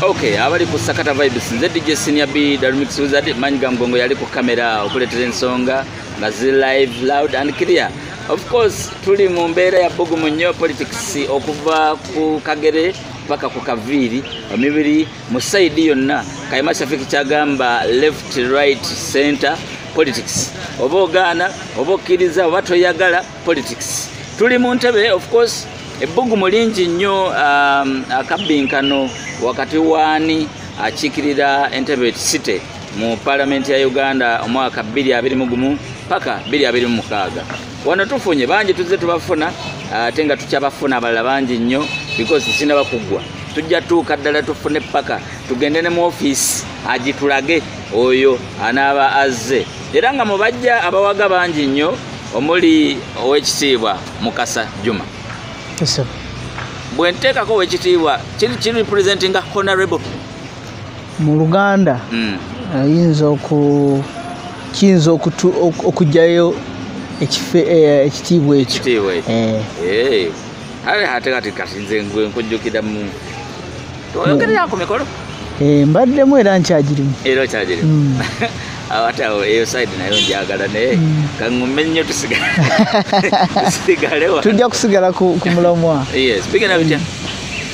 Okay, abali ku Sakata Vibes nze DJ Senior B Darumix Wizard Manyiga Mgongo yali ku kamera okuletera ensonga nga zi live loud and clear. Of course tuli mu mbeera ya bugumu nnyo politics okuva ku Kagere paka ku Kaviri emibiri mu side yonna Kayima Shafiki kyagamba left right center politics oba ogaana oba okkiriza oba toyagala politics tuli mu Ntebe. Of course ebbugumu lingi nnyo akabbinkano wakati waani akiikirira Entebbe City mu Parliament ya Uganda omwaka 2021 paka 2026. Wano tufunye bangi tuzze tubafuna ate nga tukyabafuna abalala bangi nnyo because sinaba kuggwa tujja tuuka ddala tufune paka tugende ne mu office agitulage oyo anaaba azze era nga mubajja abawaga bangi nnyo omuli ow'ekitiibwa Mukasa Juma. Yes, sir. Bwenteekako ow'ekitiibwa kiri representing honorable mu Luganda kiyinza okujjayo ekitiibwa ekyo. Ate kati nze nkujjukira mu toyogerera ku mikolo mbaddemu era nkyagirimu. Era okyagirimu. Ate awo eyo side nayo njagala naye kaŋŋume nnyo tusigalewa. Tujja kusigala ku mulamwa. Yes, bigenda bitya?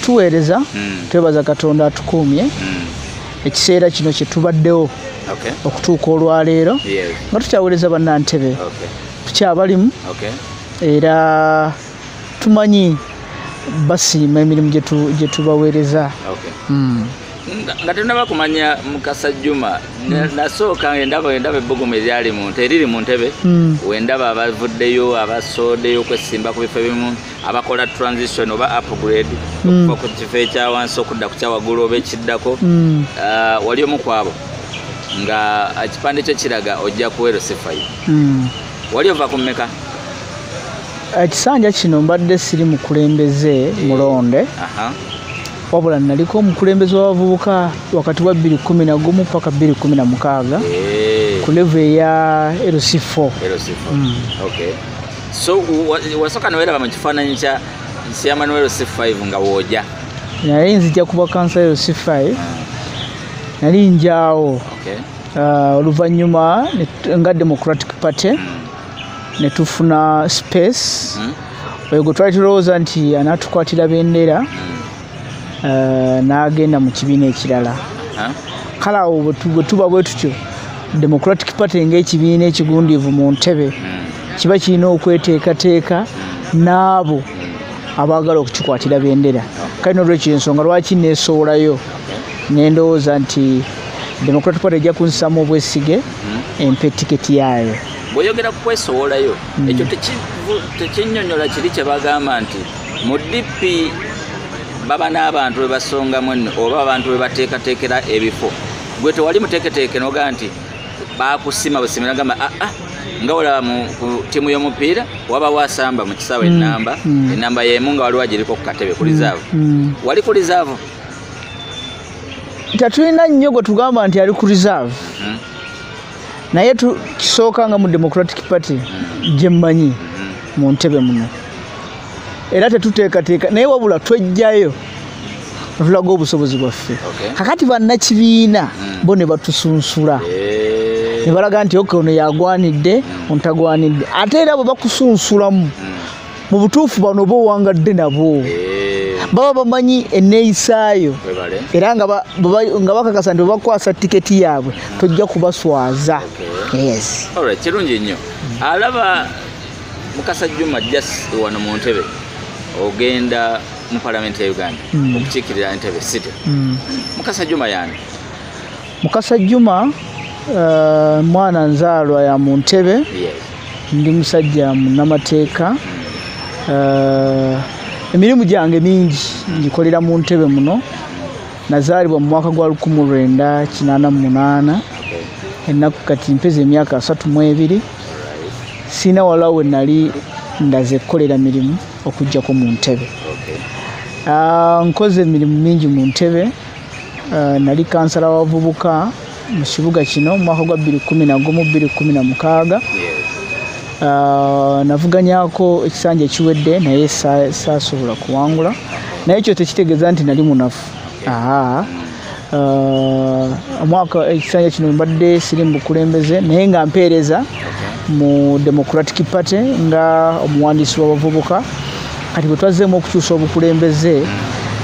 Tuweereza, twebaza Katonda atukuumye ekiseera kino kye tubaddewo okutuuka olwaleero nga tukyaweereza bannantebe tukyabalimu era tumanyi basiima emirimu gye tubaweereza. Nga tunaba kumanya Mukasa Juma nasooka endaba ebbugumu eryali eriri mu Ntebe wendaba abavuddeyo abasoodeyo okwesimba ku bifo ebimu abakola transition oba upgrade okuva ku kifo ekyawansi okudda ku kyawaggulu oba ekiddako wali omu kwabo nga ekipande kye kiraga ojja kuweero sifayo wali ova ku mmeka? Ekisanja kino mbadde siri mukulembeze mulonde wabula naliko omukulembeze w'abavubuka wakati wa 2011 paka 2016 ku level eya LC4. Okay. So wasooka noweraba mu kifaananyi kya Chairman wa LC5 nga wooja? Naye nzija kuba kansa LC5 nali njaawo oluvannyuma nga Democratic Party ne tufuna space oyo twali tulowooza nti anaatukwatira bendera n'agenda mu kibiina ekirala. Kale awo bwe tuba bwe tutyo Democratic Party ng'ekibiina ekigundiivu mu Ntebe kiba kirina okweteekateeka n'abo abaagala okukikwatira bendera. Kale n'olwekyo ensonga lwaki neesoolayo ne ndowooza nti Democratic Party ejja kunsisamu obwesige empe tiketi yaayo. Bw'oyogera ku kwesoolayo ekyo tekinnyonnyola kiri kye bagamba nti mu DP baba n'abantu bwe basongamu oba abantu bwe bateekateekera ebifo gwe tewali muteeketeeke noga nti bakusima busimira gamba nga olaba ku ttiimu y'omupiira wabawo asamba mu kisaawe enamba y'emu nga waliwo agiriko ku katebe ku reserve wali ku reserve? Tatulina nnyo gwe tugamba nti ali ku reserve naye kisooka nga mu Democratic Party gye mmanyi mu Ntebe muno era tetuteekateeka naye wabula twejjayo tulaga obusobozi bwaffe. Kakati bannakibiina bo ne batusunsula ne balaga nti ono yagwanidde ontagwanidde ate era bwe bakusunsulamu mu butuufu bano oba owangadde nabo baba bamanyi enneeyisaayo era nga bakakasa nti bakwasa tiketi yaabwe tojja kubaswaza. Kirungi nnyo alaba Mukasa Juma just wano mu Ntebe ogenda mu Parliament ya Uganda okukiikirira Entebbe City. Mukasa Juma yani? Mukasa Juma mwana nzaalwa ya mu Ntebe ndi musajja munnamateeka emirimu gyange mingi ngikolera mu Ntebe muno. Nazaalibwa mu mwaka gwa 1988 ennaku kati mpeza emyaka 32 sina walawe nali ndaze kukolera mirimu okujjako mu Ntebe. Nkoze emirimu mingi mu Ntebe. Nali kansala w'abavubuka mu kibuga kino mu mwaka gwa 2016 navuganyako ekisanja ekiwedde naye saasobola kuwangula naye ekyo tekitegeeza nti nali munafu. omwaka ekisanja kino mbadde siri mu bukulembeze naye nga mpeereza mu Democratic Party nga omuwandiisi w'abavubuka kati bwe twazzeemu okukyusa obukulembeze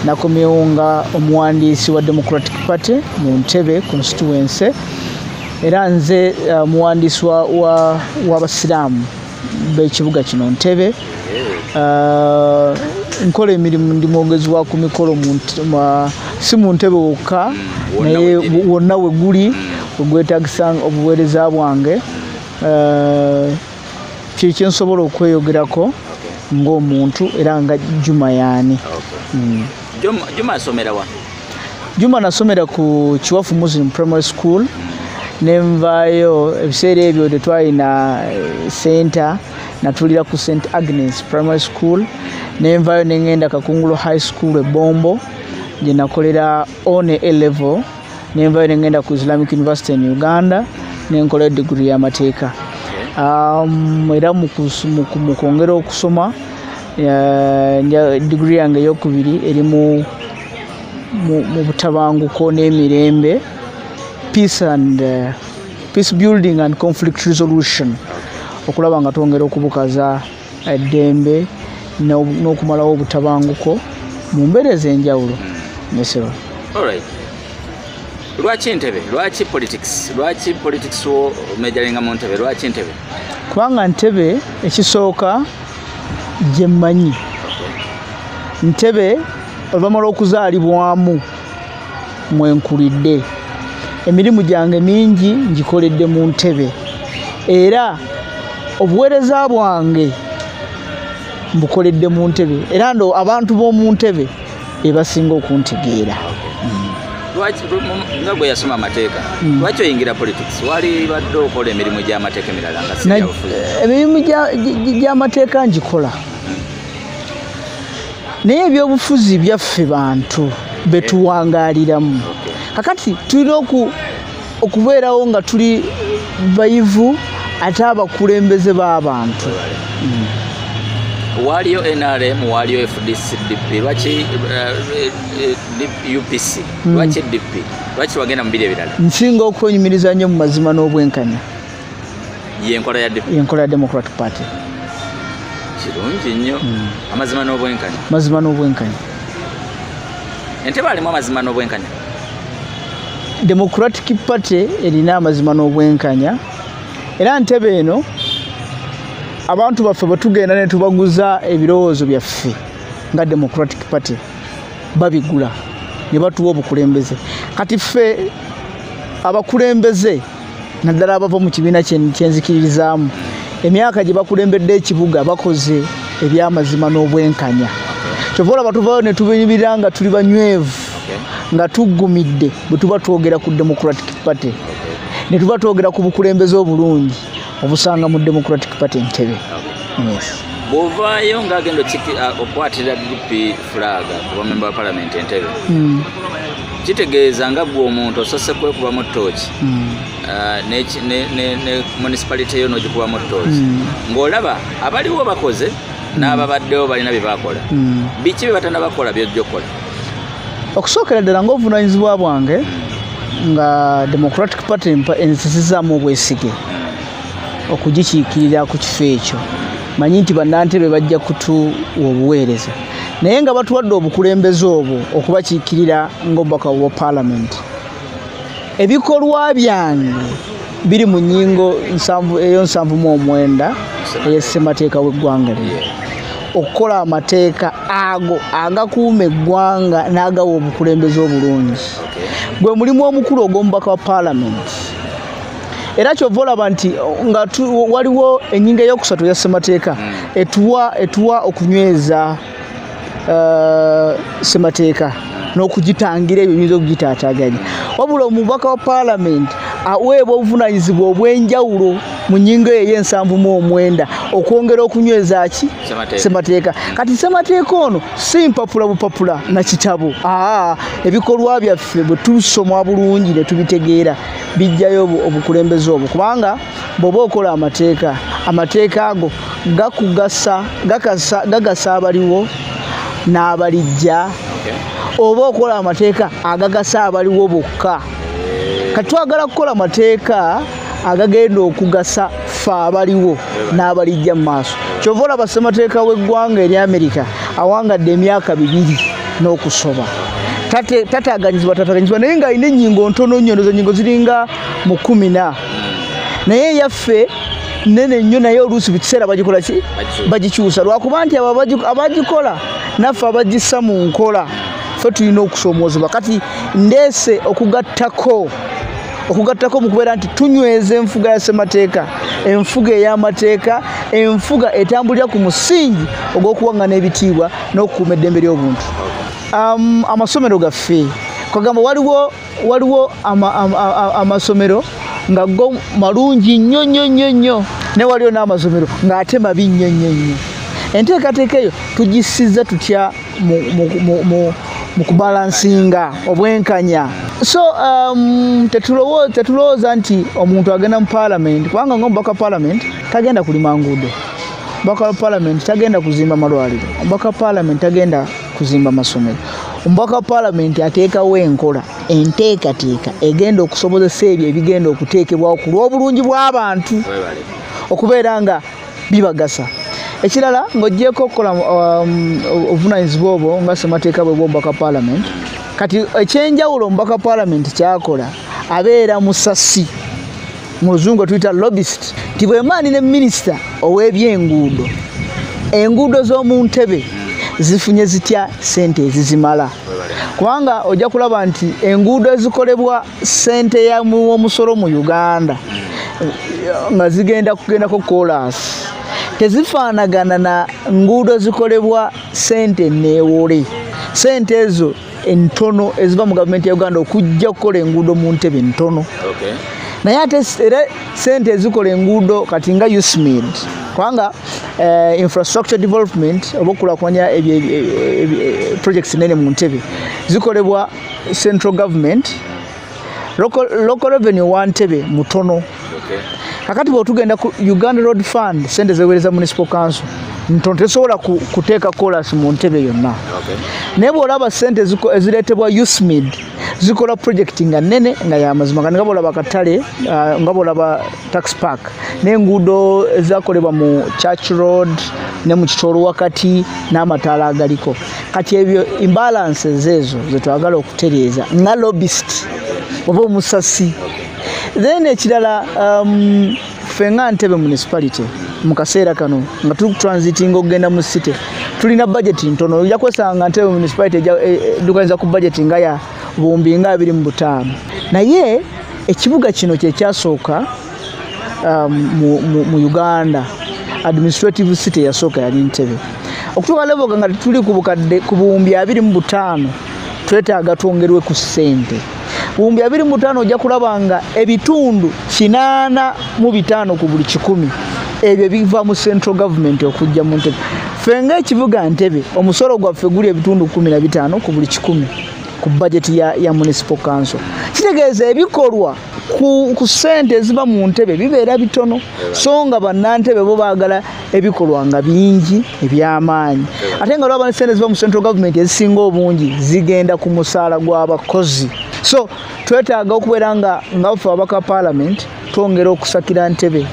nakomyewo nga omuwandiisi wa Democratic Party mu Ntebe constituency era nze muwandiisi w'abasiraamu b'ekibuga kino Ntebe. Nkola emirimu ndi mwogezi wa ku mikolo si mu Ntebe wokka naye wonna we guli ogwetagisa obuweereza bwange kye nsobola okweyogerako ng'omuntu era nga Juma yaani. Juma asomera wa? Juma nasomera ku Kiwafu Muslim Primary School nenvaayo ebiseera ebyo tetwalina center natulira ku St Agnes Primary School nenvaayo nengenda Kakungulo High School e Bombo gye nakolera on A level nenvaayo nengenda ku Islamic University in Uganda nenkola degree y'amateeka. Era mu kwongera okusoma degree yange ey'okubiri eri mu butabanguko n'emirembe peace building and conflict resolution okulaba nga twongera okubukaza eddembe n'okumalawo obutabanguko mu mbeera ez'enjawulo. Alright. Lwaki Ntebe? Lwaki politics? Lwaki politics omejalinga mu Ntebe? Lwaki Ntebe? Kubanga Ntebe ekisooka gye mmanyi. Ntebe oluvamala okuzaalibwamu mwenkulidde. Emirimu gyange mingi ngikoledde mu Ntebe era obuweereza bwange mbukoledde mu Ntebe era ndo abantu b'omu Ntebe ebasinga okuntegeera. Nga gwe yasoma amateeka lwaki oyingira politics? Wali badde okola emirimu gy'amateeka emirala nga si byabufuzi? Emirimu gy'amateeka ngikola naye ebyobufuzi byaffe bantu betuwangaaliramu. Kakati tulina okubeerawo nga tuli bayivu ate abakulembeze b'abantu. Waliyo NRM, waliyo FDC, DP, lwaki UPC, lwaki DP, lwaki wagenda mu biri ebirala? Nsinga okwenyumiriza nnyo mu mazima n'obwenkanya. Yenkola ya DP? Yenkola ya Democratic Party. Kirungi nnyo. Amazima n'obwenkanya? Mazima n'obwenkanya. Entebe alimu amazima n'obwenkanya? Democratic Party erina amazima n'obwenkanya era Ntebe eno abantu baffe batugenda ne tubaguza ebirowoozo byaffe nga Democratic Party babigula ne batuwa obukulembeze. Kati ffe abakulembeze naddala abava mu kibiina kyenzikiririzaamu emyaka gye bakulembedde ekibuga bakoze ebyamazima n'obwenkanya. Kyova olaba tuvaayo ne tubinyubira nga tuli banywevu nga tuggumidde bwe tuba twogera ku Democratic Party ne tuba twogera ku bukulembeze obulungi obusanga mu Democratic Party Ntebe. Bw'ovaayo ng'agenda okwatirira DP flag kuba member wa Parliament Ntebe kitegeeza nga gwe omuntu osose kwekubamu ttooki ne municipality yo n'ogikubamu ttooki ng'olaba abaliwo bakoze n'ababaddewo balina bye bakola biki bye batanabakola by'ojja okukola? Okusookera ddala ng'obuvunaanyizibwa bwange nga Democratic Party enzisizaamu obwesige okugikiikirira ku kifo ekyo. Manyi nti bannantebe bajja kutuwa obuweereza naye nga batuwadde obukulembeze obwo okubakiikirira ng'obubaka bwa Parliament. Ebikolwa byange biri mu nnyingo 779 ey'essemateeka w'eggwanga lino okukola amateeka ago agakuuma eggwanga n'agawa obukulembeze obulungi. Gwe mulimu omukulu ogw'omubaka wa Parliament era kyova olaba nti nga waliwo ennyingo ey'okusatu ya ssemateeka etuwa okunyweza ssemateeka n'okugitangira ebyo biyinza okugitaataaganya. Wabula omubaka wa Parliament aweebwa obuvunaanyizibwa obw'enjawulo mu nnyingo ey'e709 okwongera okunyweza ki ssemateeka. Kati ssemateeka ono si mpapula bupapula na kitabo. Ebikolwa byaffe bwe tusoma bulungi ne tubitegeera bijjayo obukulembeze obwo kubanga bw'oba okola amateeka ago gagasa abaliwo n'abalijja oba okola amateeka agagasa abaliwo bokka. Kati twagala kukola amateeka agagenda okugasa ffe abaliwo n'abalijja mu maaso. Kyova olaba ssemateeka w'eggwanga eri Amerika awangadde emyaka 2 n'okusoba. Tataganyizibwa naye ng'alina ennyingo ntono nnyo, ezo nnyingo ziringa mu 14. Naye yaffe nene nnyo, naye oluusi buli kiseera bagikola ki? Bagikyusa. Lwakuba nti abo abagikola naffe abagissa mu nkola ffe tulina okusomoozebwa. Kati ndeese okugattako mu kubeera nti tunyweza enfuga ya ssemateeka, enfuga ey'amateeka, enfuga etambulira ku musingi ogw'okuwaŋŋana ebitiibwa n'okukuuma eddembe ly'obuntu. Amasomero gaffe kagamba waliwo amasomero nga go malungi nnyo ne waliwo n'amasomero ng'ate mabi nnyo. Enteekateeka eyo tugisiza tutya mu kubalansinga obwenkanya. So tetulowooza nti omuntu agenda mu parliament, kubanga ng'omubaka parliament tagenda kulima nguudo, omubaka wa parliament tagenda kuzimba malwaliro, omubaka parliament tagenda kuzimba masomero. Omubaka parliament ateekawo enkola, enteekateeka egenda okusobozesa ebyo ebigenda okuteekebwawo ku lw'obulungi bw'abantu okubeera nga bibagasa. Ekirala ng'oggyeko okukola obuvunaanyizibwa obwo nga ssemateeka bwe bw'omubaka parliament, kati ekyenjawulo omubaka parliament kyakola abeera musasi, mu luzungu tuyita lobbyist. Nti bwe maani ne minisita ow'ebyenguudo, enguudo z'omu Ntebe zifunye zitya sente ezizimala. Kubanga ojja kulaba nti enguudo ezikolebwa sente y'omusolo mu Uganda nga kugendako koolaasi tezifaanagana na nguudo zikolebwa sente neewole. Sente ezo entono eziva mu gavumenti ya Uganda okujja kukola enguudo mu Ntebe ntono. Naye ate era sente ezikola enguudo kati nga USMID, kubanga infrastructure development oba okulakulanya projects nene mu Ntebe zikolebwa central government, local revenue wa Ntebe mutono. Kakati bw'otugenda ku Uganda Road Fund, sente zeweereza municipal council ntono, tesobola kuteeka koolasi mu Ntebe yonna. Naye bw'olaba sente ezireetebwa USMID zikola project nga nnene nga y'amazima, nga bw'olaba katale, nga bw'olaba tax park, n'enguudo ezakolebwa mu Church Road ne mu Kitoro wakati n'amataala agaliko. Kati ebyo imbalances ezo ze twagala okutereeza nga lobbyist oba omusasi. Then ekirala ffe nga Ntebe municipality mu kaseera kano nga tuli transitinga okugenda mu city tulina budget ntono. Ojja kwesanga Ntebe municipality dukaniza ku budget nga ya 2025. Naye ekibuga kino kye kyasooka mu Uganda administrative city yasooka yali Ntebe. Okutuuka level nga tuli ku 2025 twetaaga twongerwe ku ssente. 2025 ojja kulaba nga ebitundu 85 ku buli 100 ebyo biva mu central government okujja mu Ntebe. Ffe ng'ekibuga Ntebe omusolo gwaffe guli ebitundu 15 ku buli 100 ku budget ya municipal council. Kitegeeza ebikolwa ku ssente eziva mu Ntebe bibeera bitono, so nga bannantebe bo baagala ebikolwa nga bingi eby'amaanyi. Ate nga olaba ne ssente eziva mu central government ezisinga obungi zigenda ku musaala gw'abakozi. So twetaaga okubeera nga ffe abaka parliament twongera okusakira Ntebe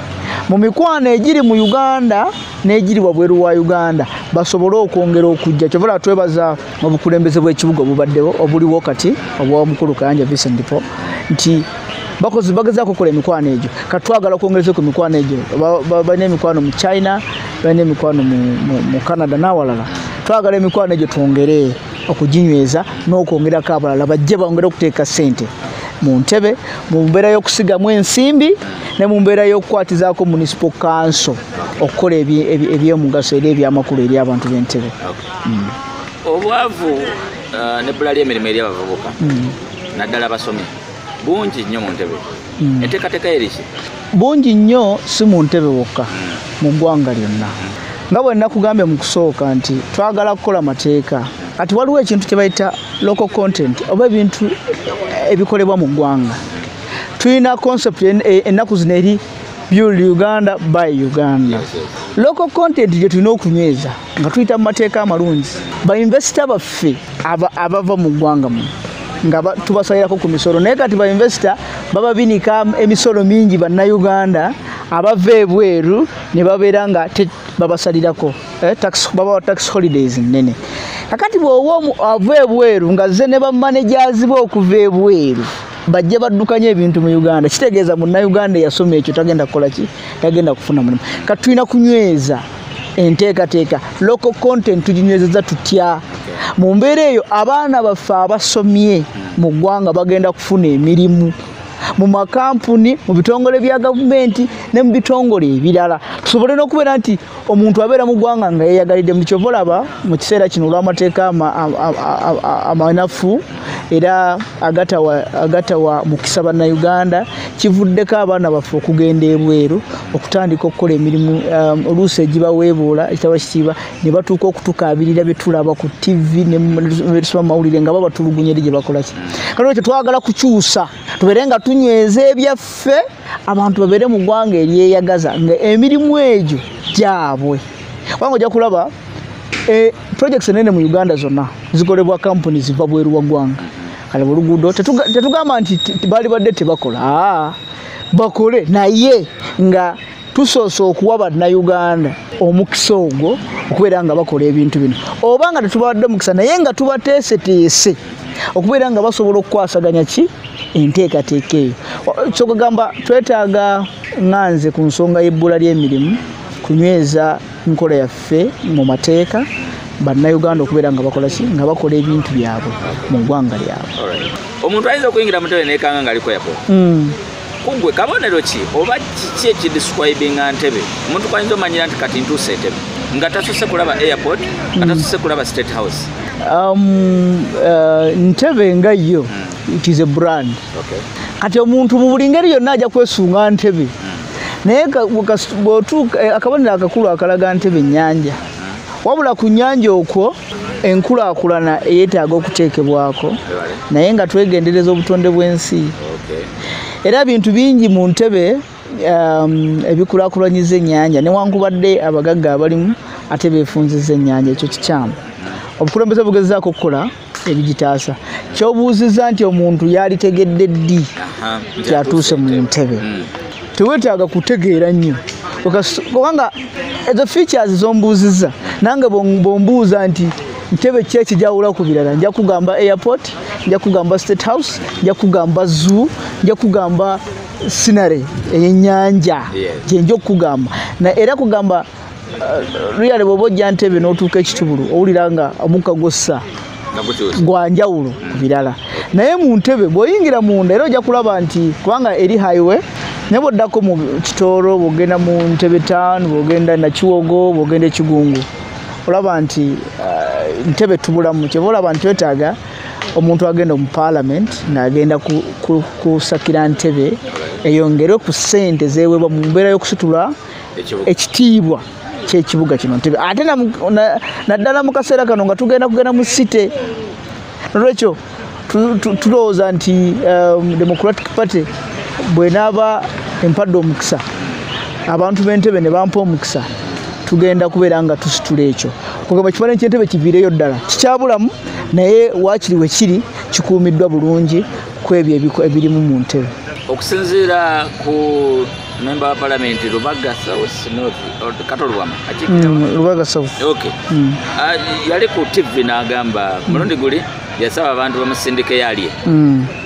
mu mikwano egiri mu Uganda n'egiri wabweru wa Uganda basobole okwongera okujja. Kyova twebaza obukulembeze bw'ekibuga obubaddewo obuliwo kati obw'omukulu Kayanja Vincent Paul nti bagezaako okukola emikwano egyo. Kati twagala kwongereza ku mikwano egyo. Balina emikwano mu China, balina emikwano mu Canada n'awalala. Twagala emikwano egyo twongere okuginyweza n'okwongerako abalala bajje bongere okuteeka ssente mu Ntebe mu mbeera y'okusigamu ensimbi ne mu mbeera y'okukwatizaako municipal council okukola ebyomugaso era ebyamakulu eri abantu b'Entebe. Obwavu n'ebbula ly'emirimu eri abavubuka naddala abasomi bungi nnyo mu Ntebe. Enteekateeka eriki? Bungi nnyo si mu Ntebe wokka, mu ggwanga lyonna. Nga bwe nakugambye mu kusooka nti twagala kukola mateeka. Kati waliwo ekintu kye bayita local content oba ebintu ebikolebwa mu ggwanga. Tulina concept ennaku zino eri build Uganda by Uganda. Local content gye tulina okunyweza nga tuyita mu mateeka amalungi ba investor baffe abava mu ggwanga muno nga tubasalirako ku misolo naye kati ba investor baba binika emisolo mingi bannayuganda abava ebweru ne babeera nga babasalirako tax holidays nnene kakati bw'owa ava ebweru nga ze ne bamanagers be okuva ebweru bajja baddukanya ebintu mu Uganda kitegeeza munnayuganda eyasoma ekyo tagenda kukola ki tagenda kufuna mulimu kati tulina kunyweza enteekateeka local content tuginywezeza tutya mu mbeera eyo abaana baffe abasomye mu ggwanga bagenda kufuna emirimu mu makampuni mu bitongole bya gavumenti ne mu bitongole ebirala tusobole n'okubeera nti omuntu abeera mu ggwanga nga yeeyagalidde mu kyo olaba mu kiseera kino olw'amateeka amanafu era agatawa mukisa bannayuganda kivuddeko abaana baffe okugenda ebweru okutandika okukola emirimu oluusi egibaweebuula ekitaba kitiibwa ne batuuka okutukaabirira bye tulaba ku TV ne tusoma mawulire nga babatulugunya eri gye bakola ki kati ekyo twagala kukyusa tubeere nga tunyweza ebyaffe abantu babeere mu ggwanga eryeyagaza nga emirimu egyo gyabwe kubanga ojja kulaba projects enene mu Uganda zonna zikolebwa kampuni ziva bweru wa ggwanga kale oluguudo tetugamba nti baali badde tebakola bakole naye nga tusoose okuwa bannayuganda omukisa ogwo okubeera nga bakola ebintu bino oba nga tetubawadde mukisa naye nga tubateeseteese okubeera nga basobola okukwasaganya ki enteekateeka eyo kyokugamba twetaaga nganze ku nsonga y'ebbula ly'emirimu kunyweza nkola yaffe mu mateeka bannayuganda okubeera nga bakola ki nga bakola ebintu byabwe mu ggwanga lyabwe omuntu ayinza okuyingira mu ntebe neekanga ng'aliko yapo kugwe kabonero ki oba kiki ekidescribinga ntebe omuntu kwayinza omanyira nti kati ntuuse entebe nga tasose kulaba airport nga tasose kulaba state house ntebe nga yo it is a brand kati omuntu mu buli ngeri yonna ajja kwesunga ntebe naye akabonero akakulu akalaga ntebe nnyanja wabula ku nnyanja okwo enkulaakulana eyeetaaga okuteekebwako naye nga twegendereza obutonde bw'ensi era bintu bingi mu ntebe ebikulaakulanyiza ennyanja newankubadde abagagga abalimu ate beefunziza ennyanja ekyo kikyamu obukulembeze bugezaako okukola ebigitaasa kyobuuziza nti omuntu yalitegedde ddi kyatuuse mu ntebe teweetaaga kutegeera nnyo kubanga ezo features zombuuzizza nange bombuuza nti ntebe ki ekijawula ku birala nja kugamba airport nja kugamba state house nja kugamba zoo nja kugamba scenery ey'ennyanja gyenja okugamba era kugamba really bw'oba ojja ntebe n'otuuka ekitubulu owulira nga omukka gwossa gwanjawulo ku birala naye mu ntebe bw'oyingira munda era ojja kulaba nti kubanga eri highway naye bw'oddako mu Kitooro bw'ogenda mu Ntebe Town bw'ogenda Nakiwogo bw'ogenda Ekigungu olaba nti ntebe tubulamu kyeva olaba nti twetaaga omuntu agenda mu parliament n'agenda kusakira ntebe eyongere ku ssente zeeweebwa mu mbeera y'okusitula ekitiibwa ky'ekibuga kino ntebe ate naddala mu kaseera kano nga tugenda mu site nolwekyo tulowooza nti Democratic Party bwenaaba empadde omukisa abantu b'entebe ne bampa omukisa tugenda kubeera nga tusitula ekyo kugamba ekifaananyi ky'entebe kiviireyo ddala kikyabulamu naye waakiri we kiri kikuumiddwa bulungi ku ebyo ebirimu mu ntebe okusinziira ku member wa parliament Lubaga South North Katolwama Lubaga South yali ku TV n'agamba mulundi guli yasaba abantu bamusindike yalye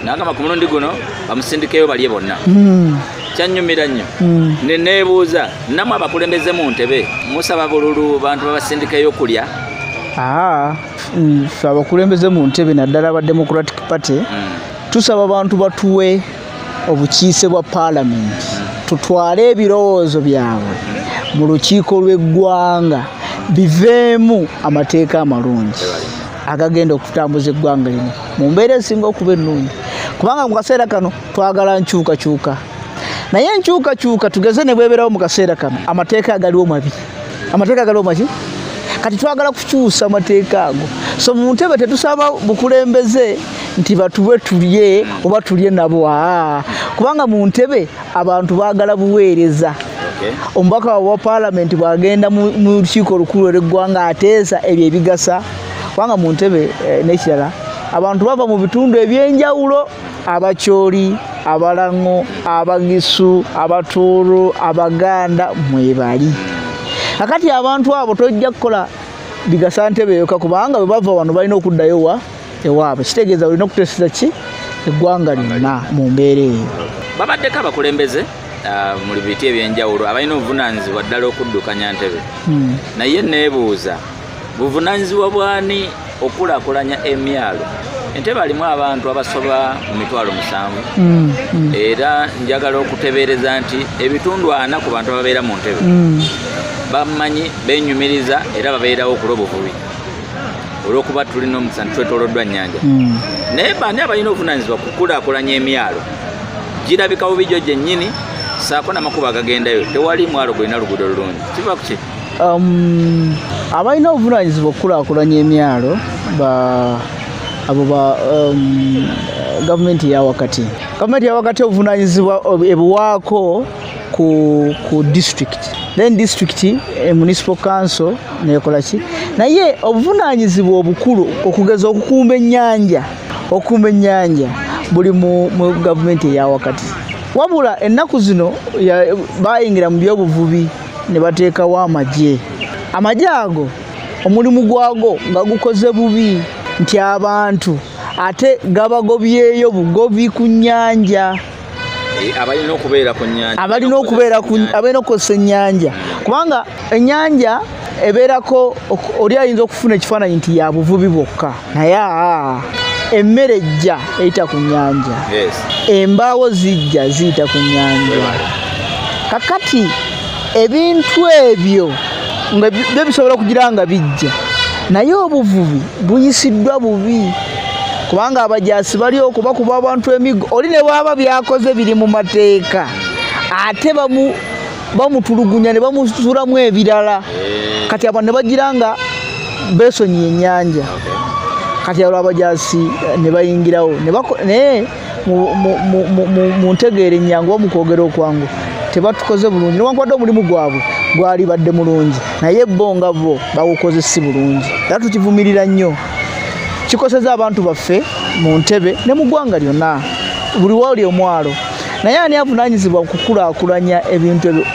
n'agamba ku mulundi guno bamusindikeyo balye bonna kyanyumira nnyo nebuuza namwe abakulembeze mu ntebe musaba bululu bantu babasindikeyo kulya abakulembeze mu ntebe naddala aba Democratic Party tusaba abantu batuwe obukiise bwa parliament tutwale ebirowoozo byabwe mu lukiiko lw'eggwanga biveemu amateeka amalungi agagenda okutambuza eggwanga lino mu mbeera esinga okuba ennungi kubanga mu kaseera kano twagala nkyukakyuka naye enkyukakyuka tugeze ne bwebeerawo mu kaseera kano amateeka agaliwo mabi amateeka agaliwo maki kati twagala kukyusa amateeka ago so mu ntebe tetusaba bukulembeze nti batuwe tulye oba tulye nabo kubanga mu Ntebe abantu baagala buweereza. Omubaka wa Parliament bwagenda mu lukiiko olukulu lw'eggwanga ateesa ebyo ebigasa, kubanga mu Ntebe n'ekirala abantu bava mu bitundu ebyenjawulo, Abakyoli, Abalango, Abagisu, Abatuuru, Abaganda mwebali. Kakati abantu abo tojja kukola bigasa Ntebe yokka, kubanga bwe bava wano balina okuddayo ewaabwe. Kitegeeza olina okuteeseza ki eggwanga lyonna mu mbeera eyo. Babaddeko abakulembeze mu biti ebyenjawulo abalina obuvunaanyizibwa ddala okuddukanya Ntebe. Naye neebuuza buvunaanyizibwa bwani okulaakulanya emyalo? Entebe alimu abantu abasoba mu 7,000 era njagala okutebeereza nti ebitundu 40 ku bantu ababeera mu Ntebe bamanyi benyumiriza era babeerawo okuloba obubi olw'okuba tulina omusana twetooloddwa nnyanja. Naye bani abalina obuvunaanyizibwa kukulaakulanya emyalo? Girabika bubi gyo gyennyini saako n'amakubo agagendayo, tewali mwalo gwalina luguudo lulungi. Kiva ku ki? Abalina obuvunaanyizibwa okukulaakulanya emyalo abo ba gavumenti ya wakati. Gavumenti ya wakati obuvunaanyizibwa ebuwaako ku district, then district municipal council nekola ki. Naye obuvunaanyizibwa obukulu okugeza okukuuma ennyanja buli mu gavumenti ya wakati. Wabula ennaku zino bayingira mu byobuvubi ne bateekawo amagye ago omulimu gwago nga gukoze bubi nti abantu ate gabagobyeyo bugobi ku nnyanja. Abalina okubeera ku nnyanja, abalina okukosa ennyanja, kubanga ennyanja ebeerako oli ayinza okufuna ekifaananyi nti ya buvubi bwokka, naye emmere ejja eyita ku nnyanja, embaawo zijja ziyita ku nnyanja. Kakati ebintu ebyo nga byo bisobola okugira nga bijja, naye obuvubi buyisiddwa bubi, kubanga abajaasi bali okubakuba abantu emigo. Oli ne bwaba byakoze biri mu mateeka ate bamutulugunya ne bamusulamu ebirala. Kati abantu ne bagira nga besonyi ennyanja. Kati abo abajaasi ne bayingirawo naye mu ntegeera ennyangu bamukwogera okwangu tebatukoze bulungi, newankubadde omulimu gwabwe gwali badde mulungi, naye bo nga bo bawukoze si bulungi. Era tukivumirira nnyo, kikoseza abantu baffe mu Ntebe ne mu ggwanga lyonna, buli wali omwalo. Naye ani avunaanyizibwa okukulaakulanya ebintu ebyo?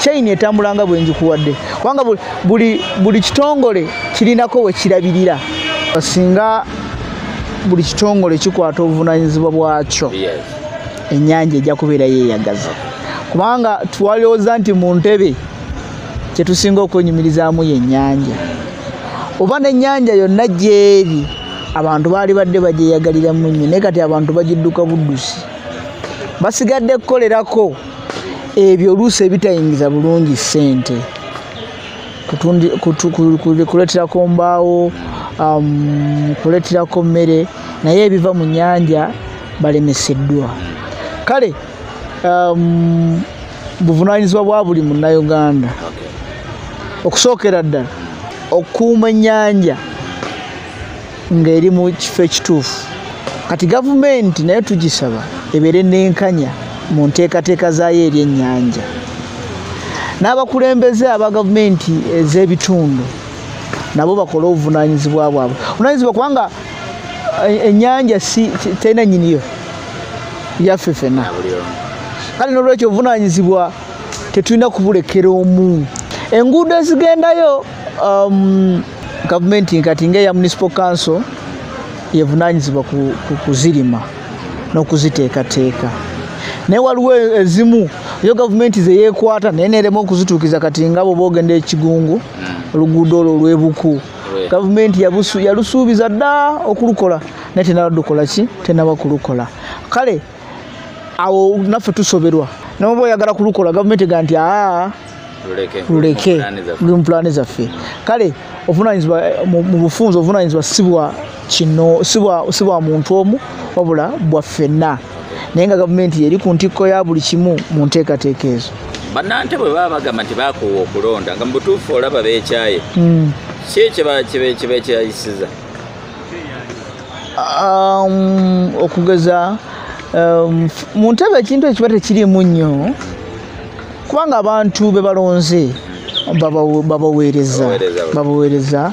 Chain etambulanga bwe njikuwadde, kubanga buli kitongole kirinako we kirabirira. Singa buli kitongole kikwata obuvunaanyizibwa bwakyo, ennyanja ejja kubeera yeeyagaza, kubanga twalowooza nti mu Ntebe kye tusinga okwenyumirizaamu y'ennyanja. Oba n'ennyanja yonna gy'eri abantu baali badde bagyeyagaliramu nnyo, naye kati abantu bagidduka buddusi, basigadde kukolerako ebyo oluusi ebitayingiza bulungi ssente, kuleeterako mbaawo, kuleeterako mmere, naye ebiva mu nnyanja balemeseddwa. Kale buvunaanyizibwa bwa buli munnayuganda okusookera ddala okukuuma ennyanja ng'eri mu kifo ekituufu. Kati gavumenti naye tugisaba ebeere nenkanya mu nteekateeka zaayo eri ennyanja, n'abakulembeze aba gavumenti ez'ebitundu nabo bakole obuvunaanyizibwa bwabwe. Obuvunaanyizibwa kubanga ennyanja terina nnyiniyo, yaffe ffenna. Kale n'olwekyo obuvunaanyizibwa tetulina kubulekera omu. Enguudo ezigendayo gavumenti kati ng'eya municipal council yevunaanyizibwa kuzirima n'okuziteekateeka, naye waliwo ezimu yo gavumenti ze yeekwata naye neerema okuzituukiza. Kati nga bo boogenda ekigungu oluguudo olwo olw'ebuku, gavumenti yalusuubiza dda okulukola naye tenabadukola ki, tenaba kulukola. Kale awo naffe tusoberwa, noba oyagala kulukola gavumenti ega nti luleke luli mu pulaani zaffe. Kale obuvunaanyizibwa mu bufunze, obuvunaanyizibwa si bwa muntu omu wabula bwa ffenna, naye nga gavumenti eri ku ntikko ya buli kimu mu nteekateeka ezo. Bannante bwe baba bagamba nti baakuwa okulonda nga mu butuufu olaba beekyaye, ki kyebeekyayisiza? Okugeza mu Ntebe ekintu ekiba tekirimu nnyo kubanga abantu be balonze babaweereza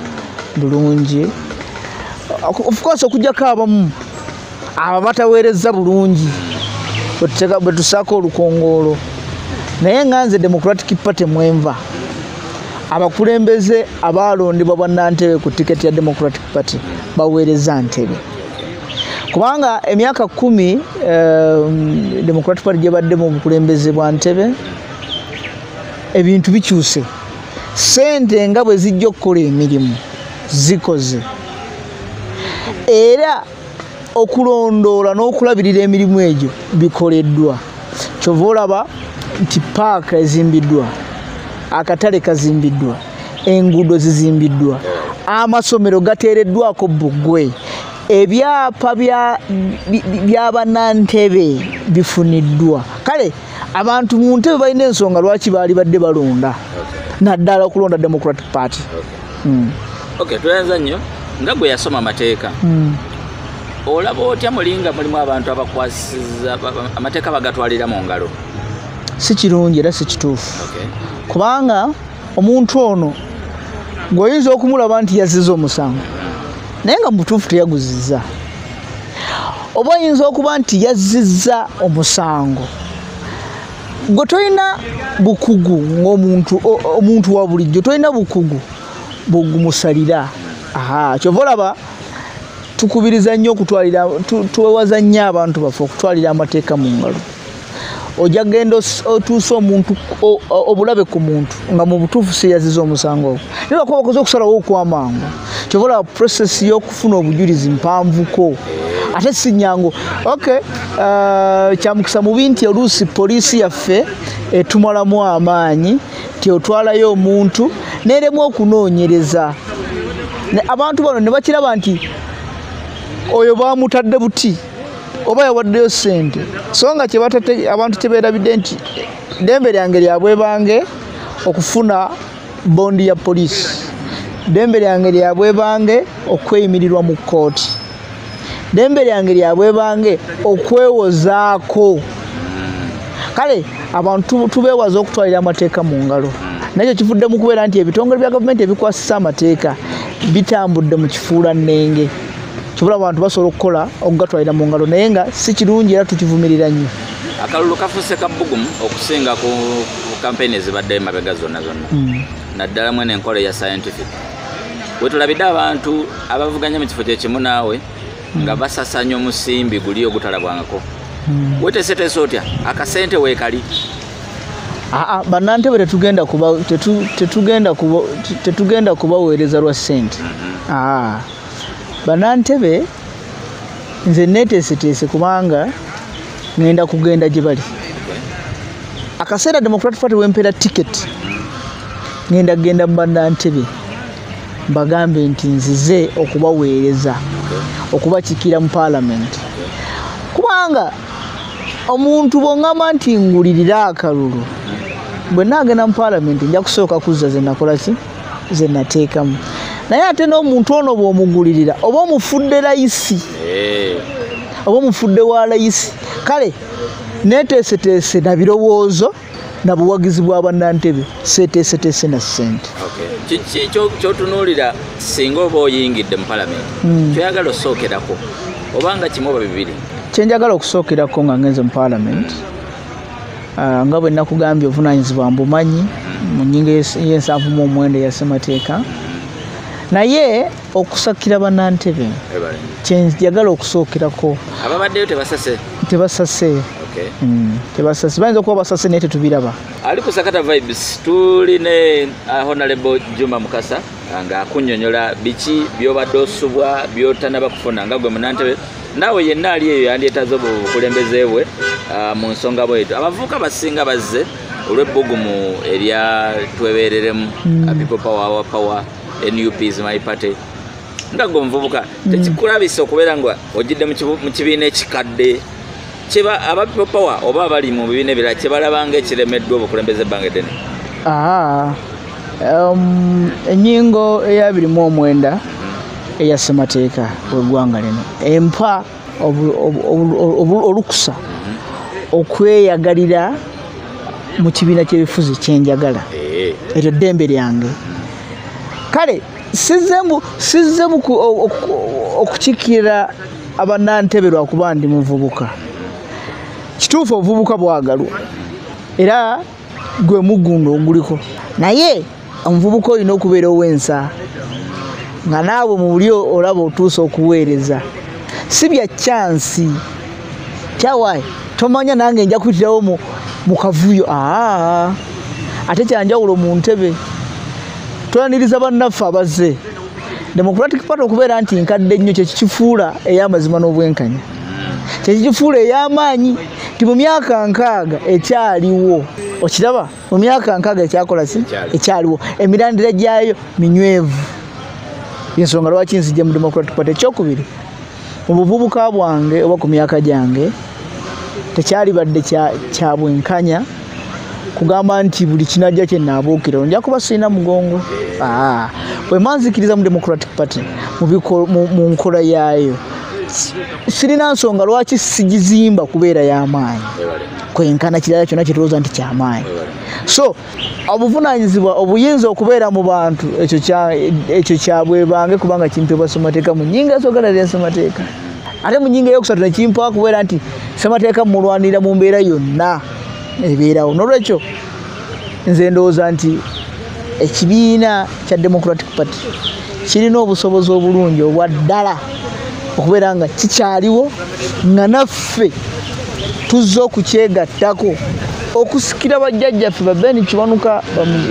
bulungi. Of course okujjako abamu abo bataweereza bulungi bwe tusaako olukongoolo, naye nga nze Democratic Party mwenva abakulembeze abaalondebwa bannantebe ku tiketi ya Democratic Party baweereza Ntebe kubanga emyaka 10 Democratic Party gye baddemu obukulembeze bwa Ntebe ebintu bikyuse, sente nga bwe zijja okukola emirimu zikoze, era okulondoola n'okulabirira emirimu egyo bikoleddwa. Kyova olaba nti paaka ezimbiddwa, akatale kazimbiddwa, enguudo zizimbiddwa, amasomero gateereddwako bbugwe, ebyapa bya bannantebe bifuniddwa. Kale abantu mu Ntebe balina ensonga lwaki baali badde balonda naddala okulonda Democratic Party. Okay, tuyanza nnyo nga gwe yasoma amateeka. Olaba otya mulinga mulimu abantu abakwasiza amateeka bagatwalira mu ngalo? Si kirungi era si kituufu. Kubanga omuntu ono gw'oyinza okumulaba nti yazizza omusango naye nga mutuufu teyaguzizza, oba oyinza okuba nti yazizza omusango gwe tolina bukugu ng'omuntu wa bulijjo, tolina bukugu bw'ogumusalira. Kyova olaba tukubiriza nnyo okutwalira, twewaza nnyo abantu baffe okutwalira amateeka mu ngalo. Ojja genda otuusa omuntu obulabe ku muntu nga mu butuufu si yazizza omusango ogwo, naye lwakuba bakoze okusalawo okwamangu. Kyova olaba process y'okufuna obujulizi mpanvuko ate si nnyangu. Kyamukisa mubi nti oluusi poliisi yaffe etumalamu amaanyi nti otwalayo omuntu n'eremu okunoonyereza. Abantu bano ne bakiraba nti oyo baamutadde buti oba yawaddeyo ssente, so nga abantu tebeerabidde nti ddembe lyange lya bwebange okufuna bondi ya poliisi, ddembe lyange lya bwebange okweyimirirwa mu kkooti, ddembe lyange lya bwebange okwewozaako. Kale abantu tubeewaza okutwalira amateeka mu ngalo, nakyo kivudde mu kubeera nti ebitongole bya gavumenti ebikwasisa amateeka bitambudde mu kifuula nnenge. Kyobula abantu basobola okukola okugatwalira mu ngalo naye nga si kirungi era tukivumirira nnyo. Akalulu kafuuse kabbugumu okusinga ku kampeyini ezibadde emabega zonna naddala mwene enkola eya scientific. Wetulabidde abantu abavuganya mu kifo kyekimu naawe nga basasanya omusimbi guli ogutalabwangako. Weteeseteese otya akasente weekali? Bannantebe tetugenda kubaweereza lwa ssente. Bannantebe nze neeteeseteese kubanga ngenda kugenda gye bali. Akaseera Democratic Party wempeera tiketi ngenda kugenda mu bannantebe bagambe nti nzize okubaweereza, okubakiikira mu Parliament. Kubanga omuntu bw'oŋŋamba nti ngulirira akalulu, bwe naagenda mu Parliament nja kusooka kuzza ze nakola ki, ze nateekamu. Naye ate n'omuntu ono bw'omugulirira oba omufudde layisi, oba omufudde wa layisi, kale neeteeseteese na birowoozo na buwagizi bwa bannantebe, seeteeseteese na ssente. Kiki ky'otunuulira singa oba oyingidde mu Parliament kyoyagala osookerako obanga kimu oba bibiri? Kyenjagala okusookerako nga ngenze mu Parliament nga bwe nakugambye obuvunaanyizibwa mbumanyi mu nnyingo y'e7 eya ssemateeka, naye okusakira bannantebe kyenjagala okusookerako. Ababaddeyo tebasase? Tebasase. Tebasase, bayinza okuba basase naye tetubiraba. Ali ku Sakata Vibes tuli ne Honorable Juma Mukasa nga akunnyonnyola biki by'obadde osubwa by'otanaba kufuna nga gwe munnantebe, naawe yenna ali eyo yandyetaze obukulembeze bwe mu nsonga bwetu. Abavubuka basinga bazze olw'ebbugumu erya twebeereremu People Power NUP is my party. Nga gwe omuvubuka tekikulabisa okubeera nga ogidde mu kibiina ekikadde kiba aba People Power oba abali mu bibiina ebirala kye balabanga ekiremeddwa obukulembeze ebbanga eddene? Ennyingo eya 29 eya ssemateeka w'eggwanga lino empa olukusa okweyagalira mu kibiina ky'ebifuzi kyenjagala eryo ddembe lyange kale sizemu okukikira abannantebe lwakuba ndi muvubuka kituufu obuvubuka bwagalwa era gwe mugundo oguliko naye omuvubuka olina okubeera ow'ensa nga naawe mu buli olaba otuusa okuweereza si bya chansi kyawayi tomanya nange nja kuyitirawo mu kavuyo ate kyanjawulo mu ntebe twaniriza bannaffe abaze Democratic Party okubeera nti nkadde nnyo kyekikifuula ey'amazima n'obwenkanya kyekikifuula ey'amaanyi ti mu myaka 6 ekyaliwo okiraba mu myaka 6 ekyakola si ekyaliwo emirandira gyayo minywevu ensonga lwaki nzijja mu Democratic Party ekyokubiri mu buvubuka bwange oba ku myaka gyange tekyali badde kya bwenkanya kugamba nti buli kinajja kye naabuukira nja kuba sirina mugongo bwe manzikiriza mu Democratic Party mu nkola yaayo sirina nsonga lwaki sigizimba kubeera y'amaanyi kwenkana kirala kyonna kyetulowooza nti kyamaanyi so obuvunaanyizibwa obuyinza okubeera mu bantu ekyo kyabwe bange kubanga kimpebwa ssemateeka mu nnyinga esogala lya ssemateeka ate mu nnyinga eyokusatu nekimpa kubeera nti ssemateeka mulwanirira mu mbeera yonna ebeerawo n'olwekyo nze ndowooza nti ekibiina kya Democratic Party kirina obusobozi obulungi obwa ddala okubeera nga kikyaliwo nga naffe tuzze okukyegattako okusikira bajjajjaffe ba Ben Kiwanuka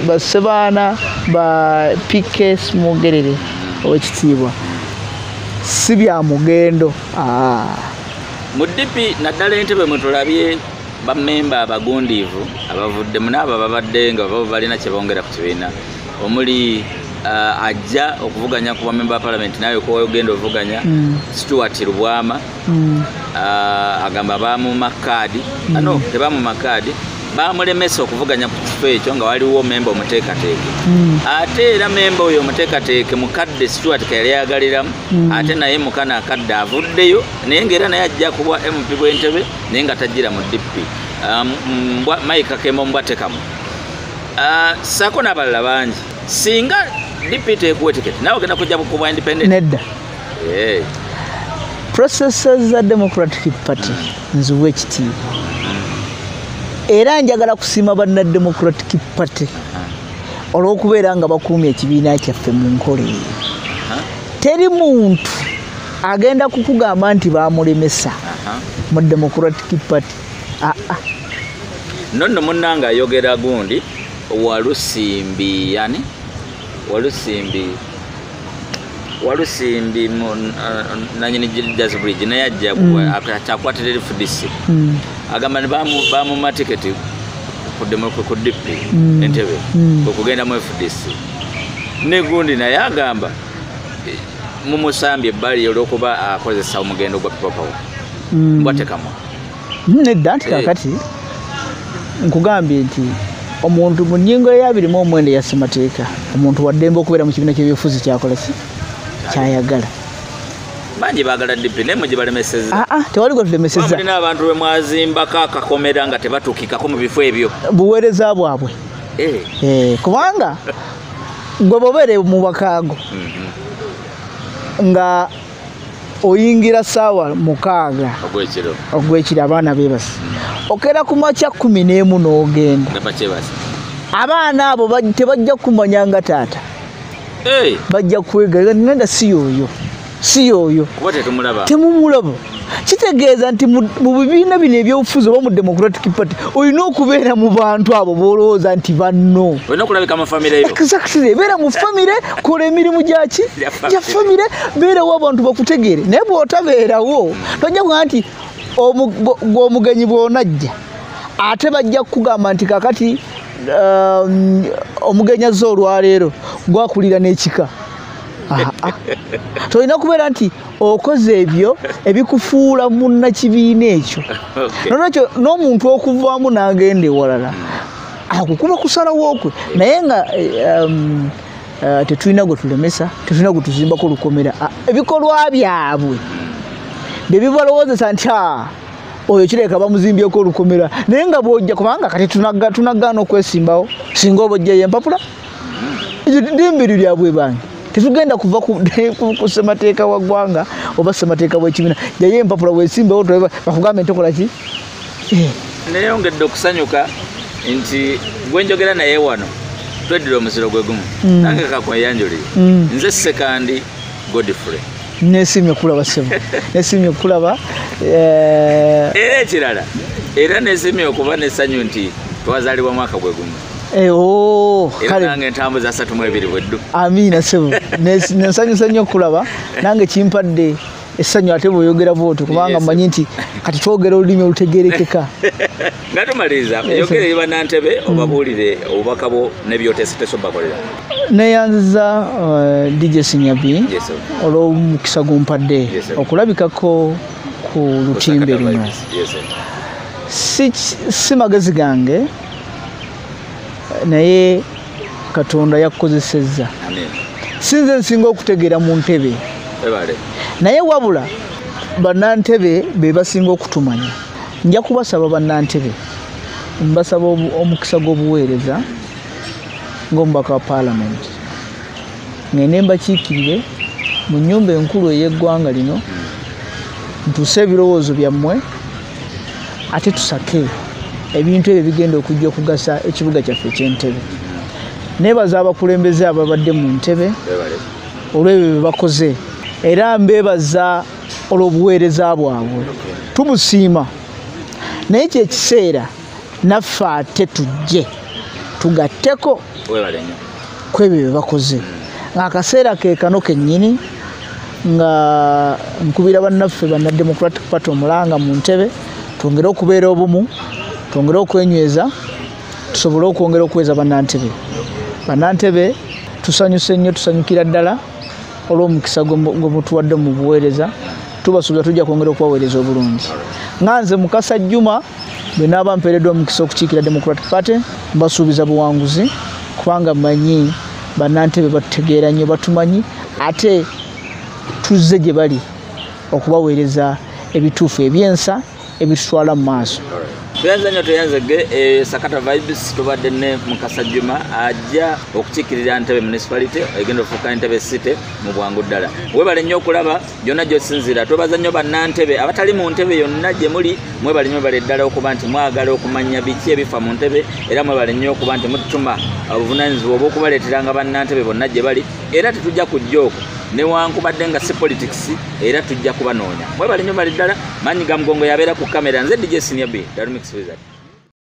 ba Sebaana ba P.K. Mugerere ow'ekitiibwa si bya mugendo mu DP naddala entebe mwe tulabye bammemba abagundiivu abavudde mu n'abo babadde nga balina kye bongera ku kibiina omuli ajja okuvuganya ku bamemba ba Parliament naye ko ogenda ovuganya Stuart Rubwama agamba baamu makadi tebamu makadi bamulemesa okuvuganya ku kifo ekyo nga waliwo memba omuteekateeke ate era memba oyo omuteekateeke mukadde Stuart kayali yagaliramu ate naye mukana akadde avuddeyo naye ng'era naye ajja kuba MP bw'entebe naye nga tajjira mu DP Mike Kakembo mbwatekamu sako n'abalala bangi singa DP teekuwa etiketi nawe ogenda kujja kuba independent nedda processes za Democratic Party nziwa ekitiibwa era njagala kusiima banna Democratic Party olw'okubeera nga bakuumye ekibiina kyaffe mu nkola eyo teri muntu agenda kukugamba nti baamulemesa mu Democratic Party nonno munnange ayogera gundi Walusimbi nanyini Judas Bridge naye ajja akyakwatira FDC agamba ne bamuma tiketi ku DP entebe okugenda mu FDC ne gundi naye agamba mumusambye ebbali olw'okuba akozesa omugendo gwa pipapawo mbwatekamu nedda nti kakati nkugambye nti omuntu mu nnyingo eya29 ya ssemateeka omuntu waddembe okubeera mu kibiina ky'ebyobufuzi kyakola ki kyayagala bangi baagala DP naye mwe gye balemeseza tewali gwe tulemeseza mulina abantu bwe mwazimbako akakomera nga tebatuukikako mu bifo ebyo buweereza bwabwe kubanga gwe bobeere mu bakaago nga oyingira ssaawa 6 ogw'ekiro abaana beebase okera ku makya 11 n'ogenda abaana abo tebajja kumanya nga taata bajja kwegaga ngenda si yoyo temumulaba kitegeeza nti mu bibiina bino ebyobufuzi oba mu Democratic Party olina okubeera mu bantu abo boolowooza nti banno olina okulabika mu famire yo exactly beera mu famire kola emirimu gya famire beerawo abantu bakutegeere naye bw'otabeerawo tojja kugaa nti omugenyi bw'onajja ate bajja kukugamba nti kakati omugenyi azze olwaleero gwakulira n'ekika tolina kubeera nti okoze ebyo ebikufuula munnakibiina ekyo nolwekyo n'omuntu okuvaamu n'agenda ewalala akukuba kusalawo okwe naye nga tetulina gwe tulemesa tetulina gwe tuzimbako olukomera ebikolwa byabwe bye balowozesa nti oyo kireka bamuzimbyeko olukomera naye nga bwojja kubanga kati tunagaana okwesimbawo singa oba ojjayo empapula ndimbiri lyabwe bangi tetugenda kuva ku ssemateeka wa ggwanga oba ssemateeka w'ekibiina jayo empapula weesimbawo bakugambe ntokola ki neyongedde okusanyuka nti gwenjogera naye wano tweddira omusiro gwe gumu nange kakweyanjulire nze sekandi Godfrey nesimye kulaba sebo nesimye kulaba era ekirala era nesimye okuba n'essanyu nti twazaalibwa mwaka gwe gumu kale nange entambuza 32 bweddu amina sebo nensanyusa nnyo okulaba nange kimpadde essanyu ate bw'oyogera bw'otyo kubanga mmanyi nti kati twogera olulimi olutegeerekeka nga tumaliriza yogere bannantebe obabuulire obubaka bwo n'ebyoteeseteese obakolera neyanziza DJ Sinyabi olw'omukisa gumpadde okulabikako ku lutimbe luno si magezi gange naye Katonda yakozesezza sinze nsinga okutegeera mu ntebe naye wabula bannantebe be basinga okutumanya nja kubasaba bannantebe mbasaba omukisa gw'obuweereza ng'omubaka wa paalamenti ngende mbakiikirire mu nnyumba enkulu ey'eggwanga lino ntuuse ebirowoozo byammwe ate tusake ebintu ebyo bigenda okujja okugasa ekibuga kyaffe eky'Entebbe neebaza abakulembeze ababadde mu Ntebbe olw'ebyo bye bakoze era mbeebaza olw'obuweereza bwabwe tumusiima naye kyekiseera naffe ate tujje tugatteko kwebyo bye bakoze ng'akaseera ke kano kennyini nga nkubira bannaffe banna Democratic Party omulanga mu Ntebbe twongere okubeera obumu twongere okwenyweza tusobole okwongera okuweza bannantebe tusanyuse nnyo tusanyukira ddala olw'omukisa gwe mutuwadde mu buweereza tubasuubiza tujja kwongera okubaweereza obulungi nganze Mukasa Juma bwe naaba mpeereddwa omukisa okukiikira Democratic Party mbasuubiza buwanguzi kubanga mmanyi bannantebe batutegeera nnyo batumanyi ate tuzze gye bali okubaweereza ebituufu ebyensa ebitutwala mu maaso tuyanze nnyo tuyanzege Sakata Vibes tubadde ne Mukasa Juma ajja okukiikirira Ntebbe municipality egenda ofuuka Ntebbe city mu bwangu ddala webale nnyo okulaba gyonna gy'osinziira twebaza nnyo bannantebe abatali mu Ntebbe yonna gye muli mwebale ddala okuba nti mwagala okumanya biki ebifa mu Ntebbe era mwebale nnyo okuba nti mututuma obuvunaanyizibwa obw'okubaleeteranga bannantebe bonna gye bali era tetujja kujja okwo newankubadde nga si politics era tujja kubanoonya mwebale nnyo bali ddala Manyi Gamugongo yabeera ku kamera nze DJ Sinyabi Darumix Wizard.